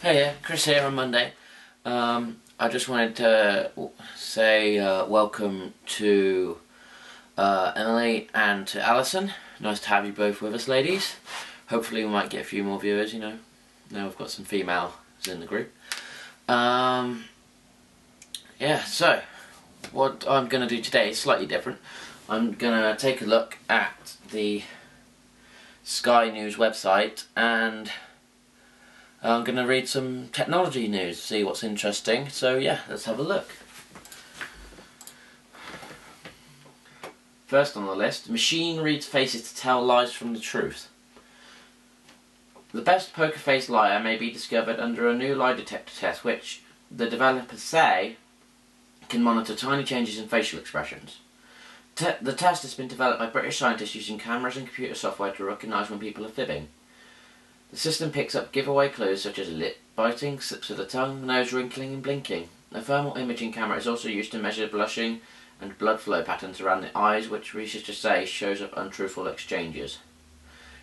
Hey, Chris here on Monday. I just wanted to say welcome to Emily and to Alison. Nice to have you both with us, ladies. Hopefully we might get a few more viewers, now we've got some females in the group. Yeah, so what I'm going to do today is slightly different. I'm going to take a look at the Sky News website and I'm going to read some technology news, see what's interesting. So yeah, let's have a look. First on the list, machine reads faces to tell lies from the truth. The best poker face liar may be discovered under a new lie detector test which the developers say can monitor tiny changes in facial expressions. The test has been developed by British scientists using cameras and computer software to recognise when people are fibbing. The system picks up giveaway clues such as lip biting, slips of the tongue, nose wrinkling and blinking. A thermal imaging camera is also used to measure blushing and blood flow patterns around the eyes, which researchers say shows up untruthful exchanges.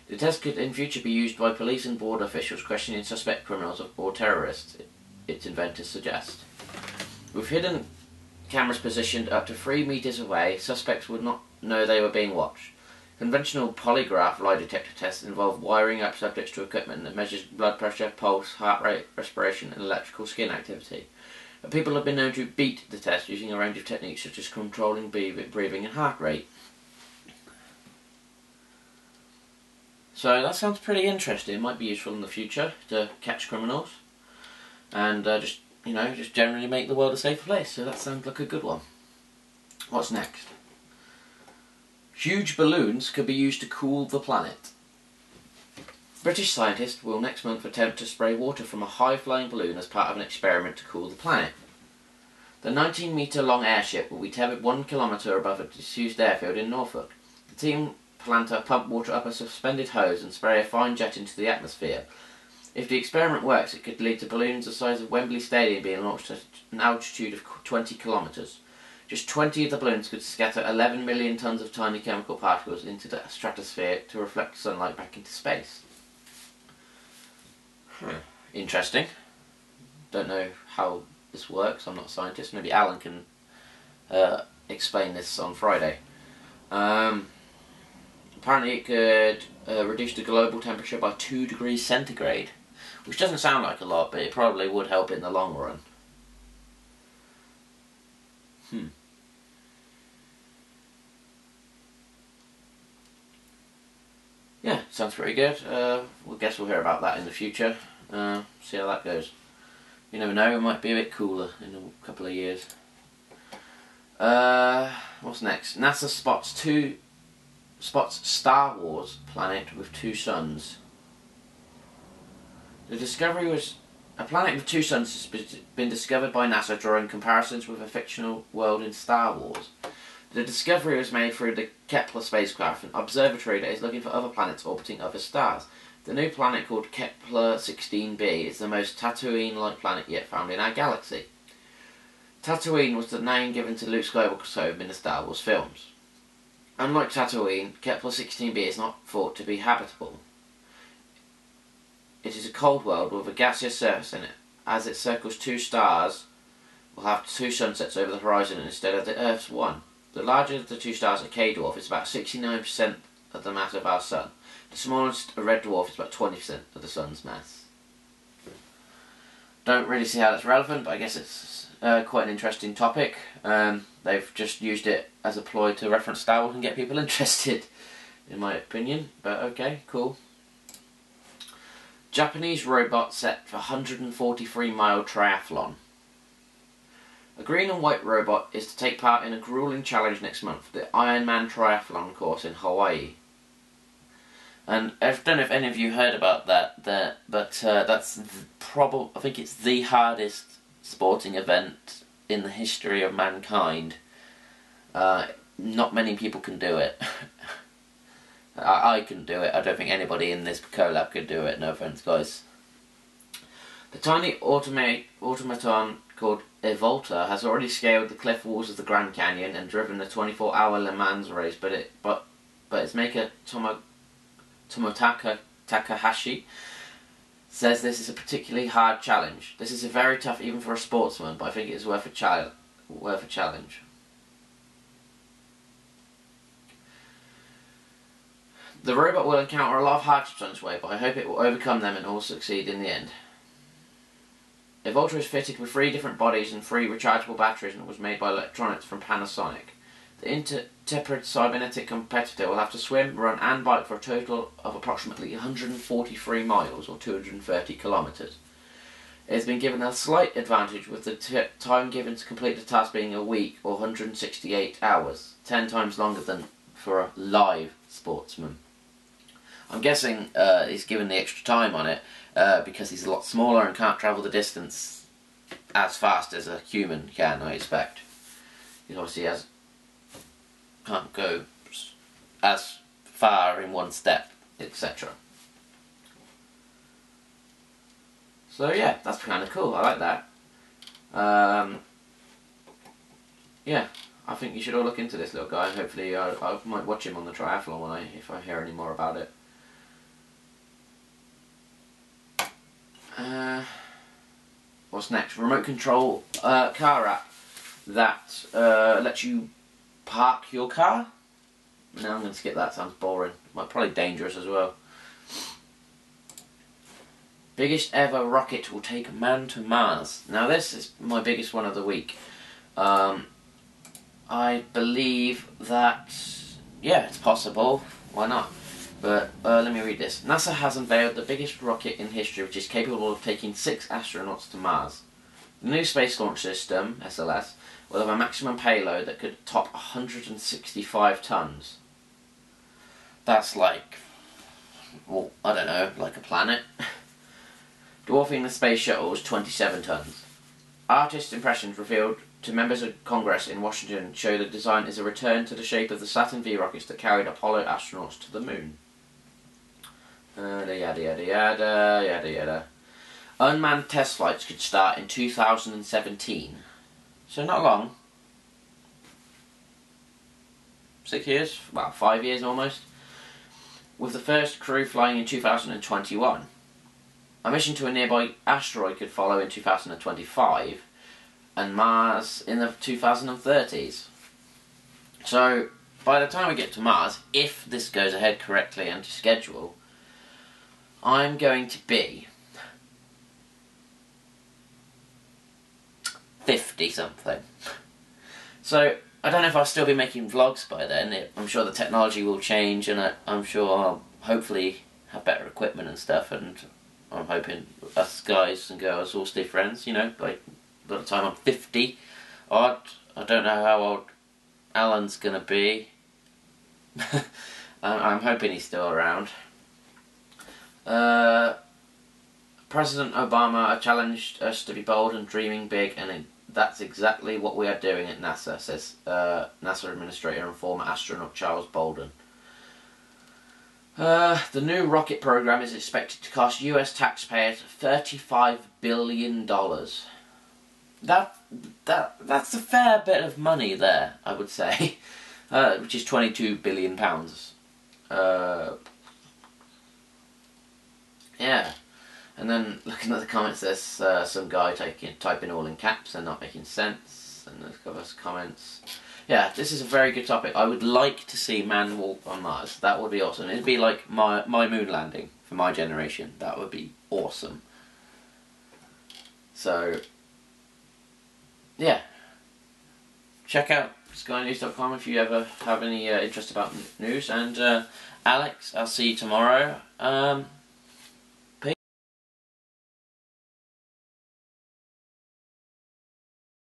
The test could in future be used by police and border officials questioning suspect criminals or terrorists, its inventors suggest. With hidden cameras positioned up to 3 metres away, suspects would not know they were being watched. Conventional polygraph lie detector tests involve wiring up subjects to equipment that measures blood pressure, pulse, heart rate, respiration and electrical skin activity. But people have been known to beat the test using a range of techniques such as controlling breathing and heart rate. So that sounds pretty interesting. It might be useful in the future to catch criminals and just generally make the world a safer place. So that sounds like a good one. What's next? Huge balloons could be used to cool the planet. British scientists will next month attempt to spray water from a high-flying balloon as part of an experiment to cool the planet. The 19-metre-long airship will be tethered 1 kilometre above a disused airfield in Norfolk. The team plan to pump water up a suspended hose and spray a fine jet into the atmosphere. If the experiment works, it could lead to balloons the size of Wembley Stadium being launched at an altitude of 20 kilometres. Just 20 of the balloons could scatter 11 million tonnes of tiny chemical particles into the stratosphere to reflect sunlight back into space. Interesting. Don't know how this works, I'm not a scientist. Maybe Alan can explain this on Friday. Apparently it could reduce the global temperature by 2 degrees centigrade, which doesn't sound like a lot, but it probably would help in the long run. Yeah, sounds pretty good. Guess we'll hear about that in the future. See how that goes. You never know, it might be a bit cooler in a couple of years. What's next? NASA spots Star Wars planet with 2 suns. The discovery was a planet with 2 suns has been discovered by NASA drawing comparisons with a fictional world in Star Wars. The discovery was made through the Kepler spacecraft, an observatory that is looking for other planets orbiting other stars. The new planet, called Kepler 16b, is the most Tatooine-like planet yet found in our galaxy. Tatooine was the name given to Luke Skywalker's home in the Star Wars films. Unlike Tatooine, Kepler 16b is not thought to be habitable. It is a cold world with a gaseous surface in it. As it circles 2 stars, will have 2 sunsets over the horizon instead of the Earth's one. The larger of the 2 stars, a K-dwarf, is about 69% of the mass of our Sun. The smallest, a red dwarf, is about 20% of the Sun's mass. Don't really see how that's relevant, but I guess it's quite an interesting topic. They've just used it as a ploy to reference Star Wars and get people interested, in my opinion. But okay, cool. Japanese robot set for 143-mile triathlon. A green and white robot is to take part in a grueling challenge next month, the Ironman Triathlon course in Hawaii. And I don't know if any of you heard about that, but that's I think it's the hardest sporting event in the history of mankind. Not many people can do it. I can do it. I don't think anybody in this collab could do it. No offense, guys. The tiny automaton called Evolta has already scaled the cliff walls of the Grand Canyon and driven the 24-hour Le Mans race, but its maker Tomotaka Takahashi says this is a particularly hard challenge. This is a very tough even for a sportsman, but I think it is worth a challenge. The robot will encounter a lot of hardships on its way, but I hope it will overcome them and all succeed in the end. Evoltra is fitted with 3 different bodies and 3 rechargeable batteries and was made by electronics from Panasonic. The intrepid cybernetic competitor will have to swim, run and bike for a total of approximately 143 miles or 230 kilometres. It has been given a slight advantage with the time given to complete the task being a week or 168 hours, 10 times longer than for a live sportsman. I'm guessing he's given the extra time on it because he's a lot smaller and can't travel the distance as fast as a human can, I expect. He obviously can't go as far in one step, etc. So yeah, that's kind of cool. I like that. Yeah, I think you should all look into this little guy, and hopefully I might watch him on the triathlon if I hear any more about it. What's next? Remote control car app that lets you park your car. No, I'm going to skip that. Sounds boring. Probably dangerous as well. Biggest ever rocket will take man to Mars. Now this is my biggest one of the week. I believe that, yeah, it's possible. Why not? But let me read this. NASA has unveiled the biggest rocket in history, which is capable of taking 6 astronauts to Mars. The new Space Launch System, SLS, will have a maximum payload that could top 165 tons. That's like, well, I don't know, like a planet. Dwarfing the space shuttle's 27 tons. Artist impressions revealed to members of Congress in Washington show the design is a return to the shape of the Saturn V rockets that carried Apollo astronauts to the moon. Yada yada yada yada yada yada. Unmanned test flights could start in 2017. So not long. 6 years? Well, 5 years almost. With the first crew flying in 2021. A mission to a nearby asteroid could follow in 2025. And Mars in the 2030s. So, by the time we get to Mars, if this goes ahead correctly and to schedule, I'm going to be 50-something. So, I don't know if I'll still be making vlogs by then. I'm sure the technology will change, and I'm sure I'll hopefully have better equipment and stuff, and I'm hoping us guys and girls all stay friends, you know, like, by the time I'm 50 odd. I don't know how old Alan's gonna be. I'm hoping he's still around. President Obama challenged us to be bold and dreaming big, and that's exactly what we are doing at NASA, says NASA Administrator and former astronaut Charles Bolden. The new rocket program is expected to cost US taxpayers $35 billion. That's a fair bit of money there, I would say, which is £22 billion. Yeah, and then looking at the comments, there's some guy typing all in caps and not making sense, and there's a couple of comments. Yeah, this is a very good topic. I would like to see man walk on Mars. That would be awesome. It'd be like my moon landing for my generation. That would be awesome. So, yeah. Check out SkyNews.com if you ever have any interest about news. And Alex, I'll see you tomorrow.